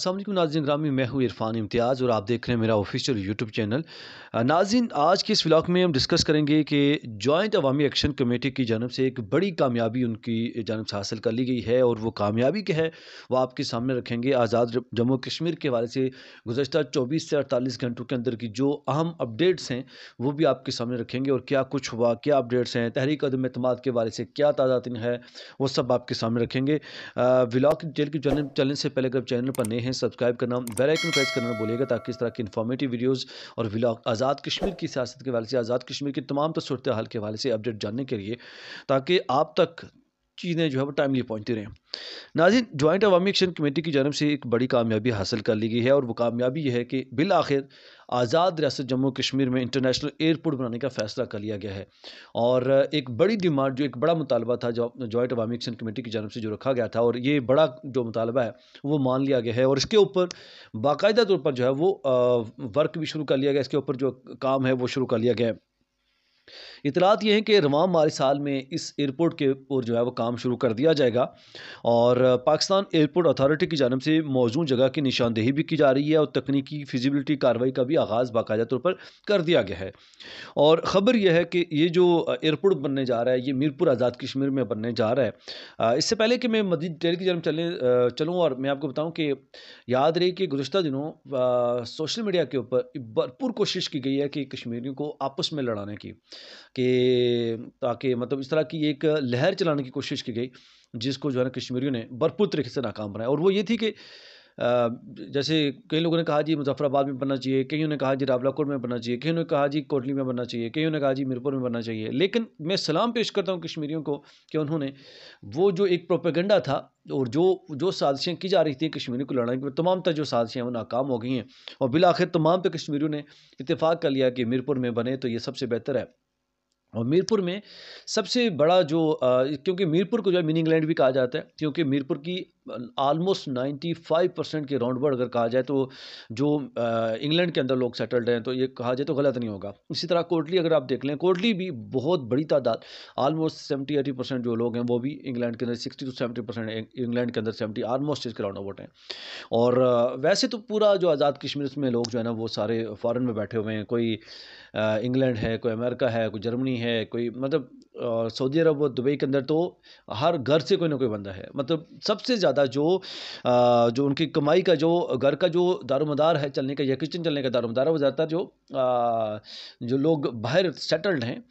अस्सलाम वालेकुम नाज़रीन ग्रामी, मैं हूँ इरफान इम्तियाज़ और आप देख रहे हैं मेरा ऑफिशियल यूट्यूब चैनल। नाज़रीन, आज के इस व्लॉग में हम डिस्कस करेंगे कि जॉइंट अवामी एक्शन कमेटी की जानब से एक बड़ी कामयाबी उनकी जानब से हासिल कर ली गई है और वो कामयाबी क्या है वो आपके सामने रखेंगे। आज़ाद जम्मू कश्मीर के हवाले से गुज़श्ता 24 से 48 घंटों के अंदर की जो अहम अपडेट्स हैं वो भी आपके सामने रखेंगे और क्या कुछ हुआ, क्या अपडेट्स हैं, तहरीक अदम एतमाद के हवाले से क्या ताज़ा तरीन है, वो सब आपके सामने रखेंगे। व्लॉग चैनल की चैनल से पहले अगर चैनल पर नए हैं सब्सक्राइब करना, बेल आइकन प्रेस करना ना भूलिएगा ताकि इस तरह की इन्फॉर्मेटिव वीडियोस और व्लॉग आज़ाद कश्मीर की सियासत के हवाले से, आज़ाद कश्मीर की तमाम सूरत हाल के हवाले से अपडेट जानने के लिए, ताकि आप तक चीज़ें जो है वो टाइमली पहुँचती रहें। नाज़रीन, जॉइंट अवामी एक्शन कमेटी की जानब से एक बड़ी कामयाबी हासिल कर ली गई है और वो कामयाबी ये है कि बिल आखिर आज़ाद रियासत जम्मू कश्मीर में इंटरनेशनल एयरपोर्ट बनाने का फ़ैसला कर लिया गया है। और एक बड़ी डिमांड, जो एक बड़ा मुतालबा था जो जॉइंट अवामी एक्शन कमेटी की जानब से जो रखा गया था, और ये बड़ा जो मुतालबा है वो मान लिया गया है और इसके ऊपर बाकायदा तौर पर जो है वो वर्क भी शुरू कर लिया गया, इसके ऊपर जो काम है वो शुरू कर लिया गया है। इतलात ये हैं कि रवां माली साल में इस एयरपोर्ट के ऊपर जो है वो काम शुरू कर दिया जाएगा और पाकिस्तान एयरपोर्ट अथॉरिटी की जानब से मौजूद जगह की निशानदेही भी की जा रही है और तकनीकी फिजिबिलिटी कार्रवाई का भी आगाज़ बाकायदा तौर पर कर दिया गया है। और ख़बर यह है कि ये जो एयरपोर्ट बनने जा रहा है ये मीरपुर आज़ाद कश्मीर में बनने जा रहा है। इससे पहले कि मैं मज़ीद डिटेल की जानब चलूँ और मैं आपको बताऊँ कि याद रहे कि गुज़श्ता दिनों सोशल मीडिया के ऊपर भरपूर कोशिश की गई है कि कश्मीरियों को आपस में लड़ाने की, कि ताकि मतलब इस तरह की एक लहर चलाने की कोशिश की गई, जिसको जो है ना कश्मीरियों ने भरपूर तरीके से नाकाम बनाया। और वो ये थी कि जैसे कई लोगों ने कहा जी मुज़फ़्फ़राबाद में बनना चाहिए, कईयों ने कहा जी रावलाकोट में बनना चाहिए, कईयों ने कहा जी कोटली में बनना चाहिए, कईयों ने कहा जी मीरपुर में बनना चाहिए। लेकिन मैं सलाम पेश करता हूँ कश्मीरियों को कि उन्होंने वो जो एक प्रोपेगेंडा था और जो जो साजिशें की जा रही थी कश्मीरियों को लड़ाने की, तमाम तर जो साजिशें हैं वो नाकाम हो गई हैं और बिल आखिर तमाम पे कश्मीरियों ने इत्तेफाक कर लिया कि मीरपुर में बने तो ये सबसे बेहतर है। और मीरपुर में सबसे बड़ा जो क्योंकि मीरपुर को जो है मिनी इंग्लैंड भी कहा जाता है, क्योंकि मीरपुर की ऑलमोस्ट 95% के राउंड अबाउट अगर कहा जाए तो जो इंग्लैंड के अंदर लोग सेटल्ड हैं, तो ये कहा जाए तो गलत नहीं होगा। इसी तरह कोटली अगर आप देख लें, कोटली भी बहुत बड़ी तादाद, ऑलमोस्ट 70-80% जो लोग हैं वो भी इंग्लैंड के अंदर, 60-70% इंग्लैंड के अंदर, 70 ऑलमोस्ट इसके राउंड अबाउट हैं। और वैसे तो पूरा जो आज़ाद कश्मीर में लोग जो है ना वो सारे फॉरेन में बैठे हुए हैं, कोई इंग्लैंड है, कोई अमेरिका है, कोई जर्मनी है, कोई मतलब सऊदी अरब और दुबई के अंदर तो हर घर से कोई ना कोई बंदा है। मतलब सबसे ज़्यादा जो उनकी कमाई का, जो घर का जो दारोमदार है चलने का या किचन चलने का दारोमदार है, वो ज़्यादातर जो लोग बाहर सेटल्ड हैं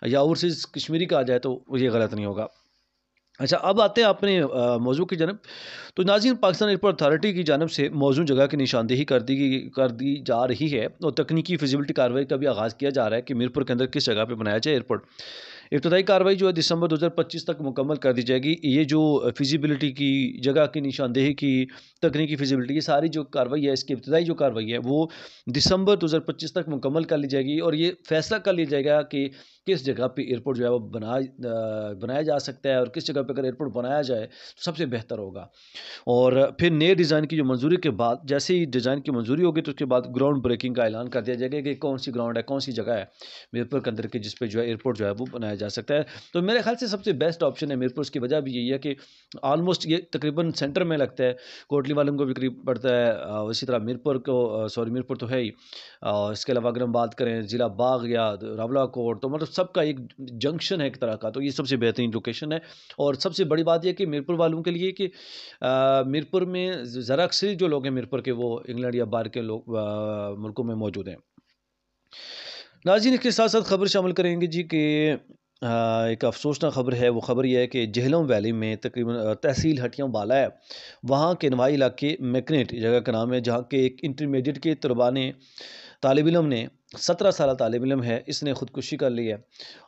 या ओवरसीज़ कश्मीरी कहा जाए तो ये गलत नहीं होगा। अच्छा, अब आते हैं अपने मौजू की जानब। तो नाज़रीन, पाकिस्तान एयरपोर्ट अथॉरिटी की जानब से मौजूद जगह की निशानदेही कर दी जा रही है और तकनीकी फिजिबिलिटी कार्रवाई का भी आगाज़ किया जा रहा है कि मीरपुर के अंदर किस जगह पे बनाया जाए एयरपोर्ट। इब्तदाई कार्रवाई जो है दिसंबर 2025 तक मुकम्मल कर दी जाएगी। ये जो फिजिबिलिटी की, जगह की निशानदेही की, तकनीकी फिजिबिलिटी, ये सारी जो कार्रवाई है, इसकी इब्तदाई जो कार्रवाई है वो दिसंबर 2025 तक मुकम्मल कर ली जाएगी और ये फैसला कर लिया जाएगा कि किस जगह पे एयरपोर्ट जो है वो बनाया जा सकता है और किस जगह पे अगर एयरपोर्ट बनाया जाए तो सबसे बेहतर होगा। और फिर नए डिज़ाइन की जो मंजूरी के बाद, जैसे ही डिज़ाइन की मंजूरी होगी तो उसके बाद ग्राउंड ब्रेकिंग का ऐलान कर दिया जाएगा कि कौन सी ग्राउंड है, कौन सी जगह है मीरपुर के अंदर की जिस पे जो है एयरपोर्ट जो है वो बनाया जा सकता है। तो मेरे ख्याल से सबसे बेस्ट ऑप्शन है मीरपुर। उसकी वजह भी यही है कि ऑलमोस्ट ये तकरीबन सेंटर में लगता है, कोटली वालों को भी करीब पड़ता है, इसी तरह मीरपुर को, सॉरी मीरपुर तो है ही, इसके अलावा अगर हम बात करें ज़िला बाग या रावलाकोट, तो मतलब सबका एक जंक्शन है एक तरह का, तो ये सबसे बेहतरीन लोकेशन है। और सबसे बड़ी बात यह है कि मीरपुर वालों के लिए कि मीरपुर में ज़रा अक्सर जो लोग हैं मीरपुर के, वो इंग्लैंड या बाहर के लोग मुल्कों में मौजूद हैं। नाज़रीन, इसके साथ साथ खबर शामिल करेंगे जी कि एक अफसोसनाक खबर है। वो खबर यह है कि जेहलम वैली में तकरीबन तहसील हटियाँ बाला है, वहाँ के नवाई इलाके मैकनेट जगह का नाम है, जहाँ के एक इंटरमीडिएट के तलबा ने, तालिब इल्म ने, 17 साल तालिब इल्म है, इसने ख़ुदकुशी कर ली है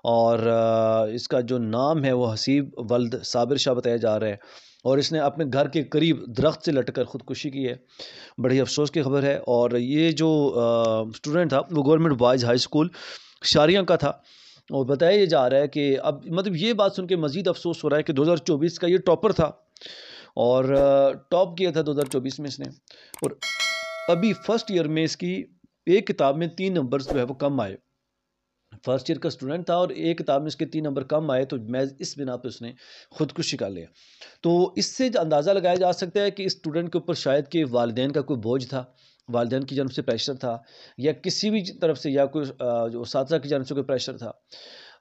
और इसका जो नाम है वो हसीब वल्द साबिर शाह बताया जा रहा है और इसने अपने घर के करीब दरख्त से लटकर ख़ुदकुशी की है। बड़ी अफसोस की खबर है। और ये जो स्टूडेंट था वो गवर्नमेंट बॉयज़ हाई स्कूल शारियाँ का था और बताया ये जा रहा है कि अब मतलब ये बात सुन के मज़ीद अफसोस हो रहा है कि 2024 का ये टॉपर था और टॉप किया था 2024 में इसने, और अभी फर्स्ट ईयर में इसकी एक किताब में 3 नंबर्स जो है वो कम आए। फर्स्ट ईयर का स्टूडेंट था और एक किताब में इसके 3 नंबर कम आए, तो मैं इस बिना पे उसने खुदकुशी कर लिया। तो इससे अंदाज़ा लगाया जा सकता है कि इस स्टूडेंट के ऊपर शायद कि वालिदैन का कोई बोझ था, वालिदैन की जानब से प्रेशर था, या किसी भी तरफ से, या कोई जो उस्ताज़ा की जानब से कोई प्रेशर था।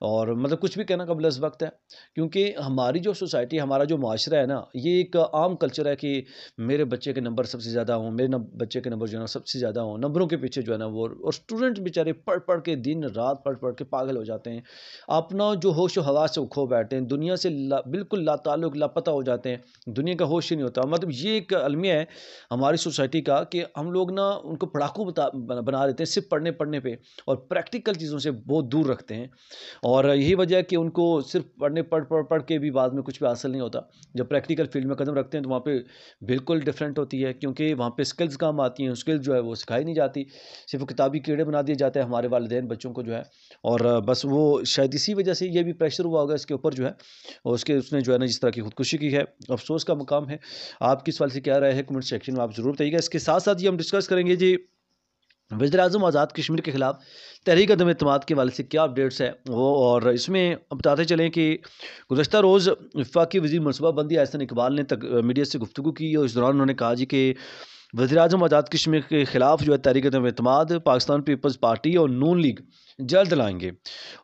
और मतलब कुछ भी कहना कबल अज़ वक़्त है, क्योंकि हमारी जो सोसाइटी, हमारा जो मुआशरा है ना, ये एक आम कल्चर है कि मेरे बच्चे के नंबर सबसे ज़्यादा हों, मेरे बच्चे के नंबर जो है ना सबसे ज़्यादा हों, नंबरों के पीछे जो है ना वो, और स्टूडेंट बेचारे पढ़ पढ़ के दिन रात पढ़ पढ़ के पागल हो जाते हैं, अपना जो होश व हवास से वो खो बैठते हैं, दुनिया से बिल्कुल लाताल्लुक़, लापता हो जाते हैं, दुनिया का होश ही नहीं होता। मतलब ये एक अलमिया है हमारी सोसाइटी का कि हम लोग ना उनको पढ़ाकू बना देते हैं सिर्फ पढ़ने पढ़ने पे, और प्रैक्टिकल चीज़ों से बहुत दूर रखते हैं। और यही वजह है कि उनको सिर्फ पढ़ के भी बाद में कुछ भी हासिल नहीं होता। जब प्रैक्टिकल फील्ड में कदम रखते हैं तो वहाँ पे बिल्कुल डिफरेंट होती है, क्योंकि वहाँ पे स्किल्स काम आती हैं, स्किल्स जो है वो सिखाई नहीं जाती, सिर्फ वो किताबी कीड़े बना दिए जाते हैं हमारे वालिदैन बच्चों को जो है। और बस वो शायद इसी वजह से ये भी प्रेशर हुआ होगा इसके ऊपर जो है, और उसने जो है ना जिस तरह की खुदकुशी की है, अफसोस का मुकाम है। आपकी इस सवाल से क्या राय है, कमेंट सेक्शन में आप ज़रूर बताइएगा। इसके साथ साथ ये हम डिस्कस करेंगे जी, वज़ीर-ए-आज़म आज़ाद कश्मीर के खिलाफ तहरीक अदम एतमाद के हवाले से क्या अपडेट्स है वो, और इसमें अब बताते चलें कि गुज़श्ता रोज़ वफाकी वज़ीर मनसूबाबंदी एहसन इकबाल ने मीडिया से गुफ्तगू की, और इस दौरान उन्होंने कहा जी कि वज़ीर-ए-आज़म आज़ाद कश्मीर के खिलाफ जो है तहरीक अदम एतमाद पाकिस्तान पीपल्स पार्टी और नून लीग जल्द लाएंगे,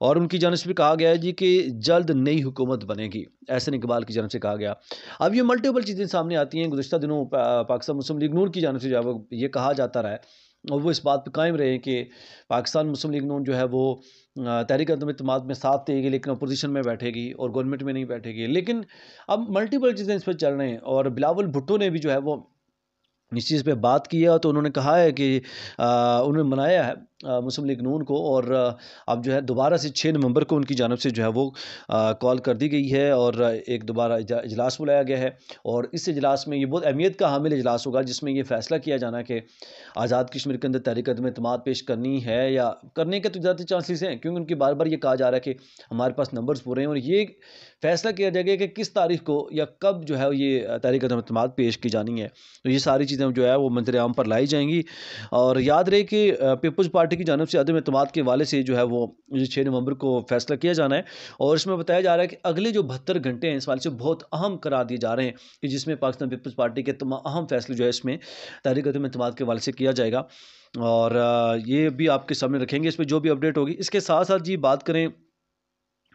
और उनकी जानब से भी कहा गया है जी कि जल्द नई हुकूमत बनेगी, एहसन इकबाल की जानब से कहा गया। अब ये मल्टीपल चीज़ें सामने आती हैं। गुज़श्ता दिनों पाकिस्तान मुस्लिम लीग नून की जानब से जो है वो ये कहा जाता रहा है, और वो इस बात पे कायम रहे कि पाकिस्तान मुस्लिम लीग नून जो है वो तहरीक अदम एतमाद में साथ देगी, लेकिन अपोजिशन में बैठेगी और गवर्नमेंट में नहीं बैठेगी। लेकिन अब मल्टीपल चीज़ें इस पर चल रहे हैं, और बिलावल भुट्टो ने भी जो है वो इस चीज़ पे बात की है, तो उन्होंने कहा है कि उन्होंने मनाया है मुस्लिम लीग नून को, और अब जो है दोबारा से 6 नवंबर को उनकी जानब से जो है वो कॉल कर दी गई है, और एक दोबारा इजलास बुलाया गया है, और इस इजलास में ये बहुत अहमियत का हामिल इजलास होगा, जिसमें ये फैसला किया जाना है कि आज़ाद कश्मीर के अंदर तहरीक अदम एतमाद पेश करनी है, या करने के तो ज़्यादा चांसेस हैं, क्योंकि उनकी बार बार ये कहा जा रहा है कि हमारे पास नंबर्स पूरे हैं, और ये फैसला किया जाएगा कि किस तारीख को या कब जो है ये तहरीक अदम एतमाद पेश की जानी है। तो ये सारी चीज़ें जो है वो मंजर आम पर लाई जाएंगी। और याद रहे कि पीपल्स पार्टी की जानब से अदम एतमाद के हवाले से जो है वो 6 नवंबर को फैसला किया जाना है, और इसमें बताया जा रहा है कि अगले जो 72 घंटे हैं इस हवाले से बहुत अहम करार दिए जा रहे हैं, कि जिसमें पाकिस्तान पीपल्स पार्टी के तमाम अहम फैसले जो है इसमें तहरीक अदम एतमाद के हवाले से किया जाएगा, और ये भी आपके सामने रखेंगे इस पर जो भी अपडेट होगी। इसके साथ साथ जी बात करें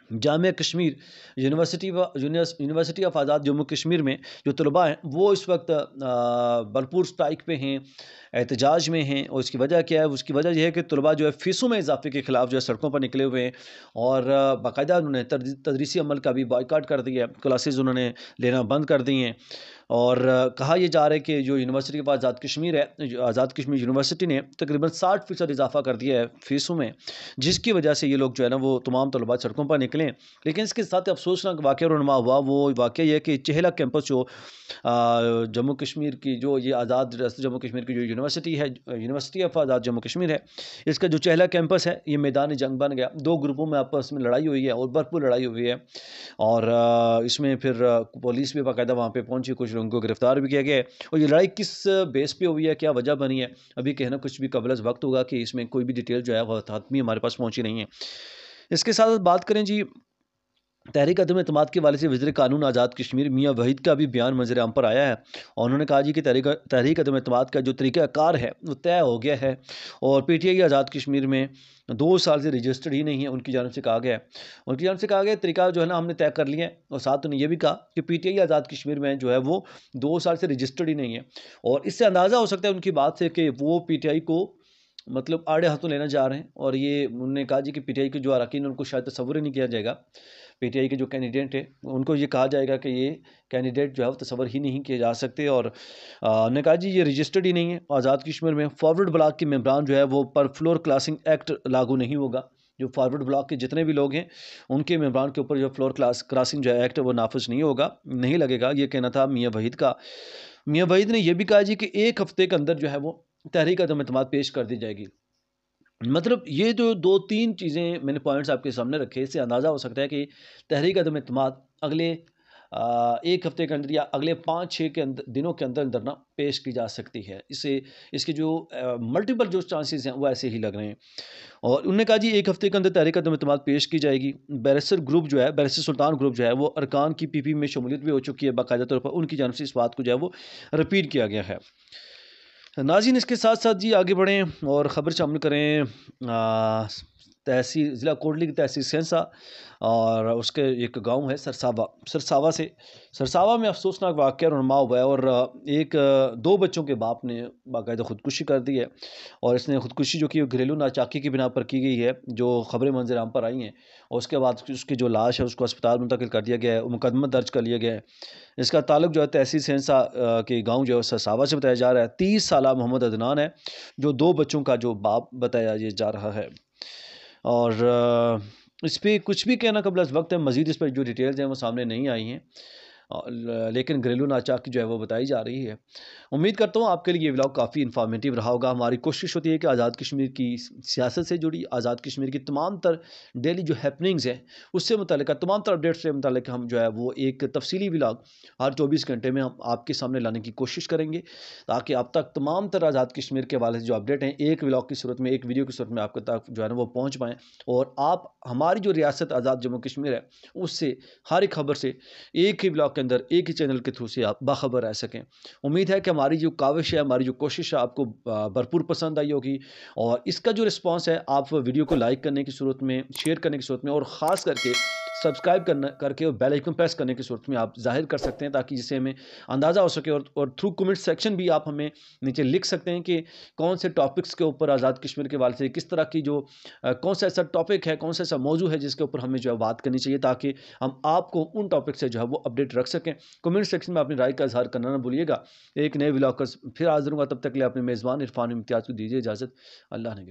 जामिया कश्मीर यूनिवर्सिटी ऑफ आज़ाद जम्मू कश्मीर में जो तलबा हैं वो इस वक्त भरपूर स्ट्राइक पे हैं, एहतजाज में हैं, और उसकी वजह क्या है? उसकी वजह यह है कि तलबा जो है फ़ीसों में इजाफे के ख़िलाफ़ जो है सड़कों पर निकले हुए हैं, और बाकायदा उन्होंने तदरीसी अमल का भी बायकाट कर दिया है, क्लासेस उन्होंने लेना बंद कर दी हैं। और कहा यह जा रहा है कि जो यूनिवर्सिटी के पास आज़ाद कश्मीर है, जो आज़ाद कश्मीर यूनिवर्सिटी ने तकरीबन 60% इजाफा कर दिया है फ़ीसों में, जिसकी वजह से ये लोग जो है ना वो तमाम तलबा सड़कों पर निकलें। लेकिन इसके साथ अफसोसनाक वाक़या रुनमा हुआ, वो वाक़या ये है कि चेहला कैंपस जो जम्मू कश्मीर की जो ये आज़ाद रियासत जम्मू कश्मीर की जो यूनिवर्सिटी है, यूनिवर्सिटी ऑफ आज़ाद जम्मू कश्मीर है, इसका जो चेहला कैंपस है ये मैदान जंग बन गया। 2 ग्रुपों में आपस में लड़ाई हुई है, और भरपूर लड़ाई हुई है, और इसमें फिर पुलिस भी बाकायदा वहाँ पे पहुँची, कुछ लोगों को गिरफ़्तार भी किया गया है। और ये लड़ाई किस बेस पे हुई है, क्या वजह बनी है, अभी कहना कुछ भी कबल वक्त होगा, कि इसमें कोई भी डिटेल जो है वो हतमी हमारे पास पहुँची नहीं है। इसके साथ बात करें जी तहरीक अदम एतमाद के हवाले से वज़ीर कानून आज़ाद कश्मीर मियाँ वहीद का भी बयान मंजर आम पर आया है, और उन्होंने कहा जी कि तहरीक अदम एतमाद का जो तरीक़ाकार है वो तय हो गया है, और PTI आज़ाद कश्मीर में 2 साल से रजिस्टर्ड ही नहीं है, उनकी जानब से कहा गया है। उनकी जानब से कहा गया तरीका जो है ना हमने तय कर लिया है, और साथ उन्होंने ये भी कहा कि PTI आज़ाद कश्मीर में जो है वो 2 साल से रजिस्टर्ड ही नहीं है, और इससे अंदाज़ा हो सकता है उनकी बात से कि वो PTI को मतलब आड़े हाथों लेना चाह रहे हैं। और ये उन्होंने कहा जी कि PTI के जो अरकान उनको शायद तसव्वुर ही नहीं किया जाएगा, PTI के जो कैंडिडेट हैं उनको ये कहा जाएगा कि ये कैंडिडेट जो है वो तसव्वुर ही नहीं किए जा सकते। और उन्होंने कहा जी ये रजिस्टर्ड ही नहीं है। आज़ाद कश्मीर में फॉरवर्ड ब्लॉक के मेंबरान जो है वो पर फ्लोर क्लासिंग एक्ट लागू नहीं होगा। जो फॉरवर्ड ब्लॉक के जितने भी लोग हैं उनके मेंबरान के ऊपर जो फ्लोर क्रॉसिंग जो है एक्ट वो नाफिज नहीं होगा, नहीं लगेगा, ये कहना था मियाँ वहीद का। मियाँ वहीद ने यह भी कहा जी कि 1 हफ्ते के अंदर जो है वो तहरीक अदम एतमाद पेश कर दी जाएगी। मतलब ये जो 2-3 चीज़ें मैंने पॉइंट्स आपके सामने रखे, इससे अंदाज़ा हो सकता है कि तहरीक अदम एतमाद अगले 1 हफ्ते के अंदर या अगले 5-6 के दिनों के अंदर अंदर ना पेश की जा सकती है। इसे इसके जो मल्टीपल जो चांसेस हैं वो ऐसे ही लग रहे हैं। और उन्होंने कहा जी 1 हफ्ते के अंदर तहरीक अदम-ए-एतमाद पेश की जाएगी। बैरिस्टर ग्रुप जो है, बैरिस्टर सुल्तान ग्रुप जो है वो अरकान की पीपी में शमूलियत भी हो चुकी है, बाकायदा तौर पर उनकी जानिब से इस बात को जो है वो रिपीट किया गया है। नाज़रीन, इसके साथ-साथ जी आगे बढ़ें और ख़बर शामिल करें तहसील ज़िला कोटली की तहसील सेंसा और उसके एक गाँव है सरसावा। सरसावा में अफ़सोसनाक वाक़या रुनमा हुआ है और 2 बच्चों के बाप ने बाकायदा ख़ुदकुशी कर दी है और इसने ख़ुदकुशी जो की वो घरेलू नाचाकी की बिना पर की गई है, जो ख़बरें मंज़र आम पर आई हैं और उसके बाद उसकी जो लाश है उसको अस्पताल मुंतकिल कर दिया गया है, मुकदमा दर्ज कर लिया गया है। इसका ताल्लुक जो है तहसील सेंसा के गाँव जो है सरसावा से बताया जा रहा है। 30 साला मोहम्मद अदनान है, जो 2 बच्चों का जो बाप बताया ये जा रहा है। और इस पे कुछ भी कहना क़ब्ल वक़्त है, मज़ीद इस पर जो डिटेल्स हैं वो सामने नहीं आई हैं। लेकिन घरेलू नाचाकी जो है वो बताई जा रही है। उम्मीद करता हूँ आपके लिए ये व्लॉग काफ़ी इन्फॉर्मेटिव रहा होगा। हमारी कोशिश होती है कि आज़ाद कश्मीर की सियासत से जुड़ी, आज़ाद कश्मीर की तमाम तर डेली जो हैपनिंग्स हैं उससे मुतल्लिक़, तमाम तर अपडेट्स से मुतल्लिक़ हम जो है वो एक तफ़सीली व्लॉग हर 24 घंटे में हम आपके सामने लाने की कोशिश करेंगे, ताकि आप तक तमाम तर आज़ाद कश्मीर के हवाले से जो अपडेट हैं एक व्लॉग की सूरत में, एक वीडियो की सूरत में आपके तक जो है ना वो पहुँच पाएँ और आप हमारी जो रियासत आज़ाद जम्मू कश्मीर है उससे हर एक खबर से एक ही ब्लॉग के अंदर एक ही चैनल के थ्रू से आप बाखबर रह सकें। उम्मीद है कि हमारी जो काविश है, हमारी जो कोशिश है आपको भरपूर पसंद आई होगी और इसका जो रिस्पांस है आप वीडियो को लाइक करने की सूरत में, शेयर करने की सूरत में और ख़ास करके सब्सक्राइब करके और बेल आइकन प्रेस करने की सूरत में आप ज़ाहिर कर सकते हैं, ताकि जिससे हमें अंदाज़ा हो सके और थ्रू कमेंट सेक्शन भी आप हमें नीचे लिख सकते हैं कि कौन से टॉपिक्स के ऊपर आज़ाद कश्मीर के हवाले से किस तरह की जो कौन सा ऐसा टॉपिक है, कौन सा ऐसा मौजू है जिसके ऊपर हमें जो है बात करनी चाहिए, ताकि हम आपको उन टॉपिक से जो है वो अपडेट रख सकें। कमेंट सेक्शन में अपनी राय का इज़हार करना ना भूलिएगा। एक नए व्लॉग का फिर हाज़िर हूँगा, तब तक के लिए अपने मेज़बान इरफान इम्तियाज़ को दीजिए इजाज़त। अल्लाह ने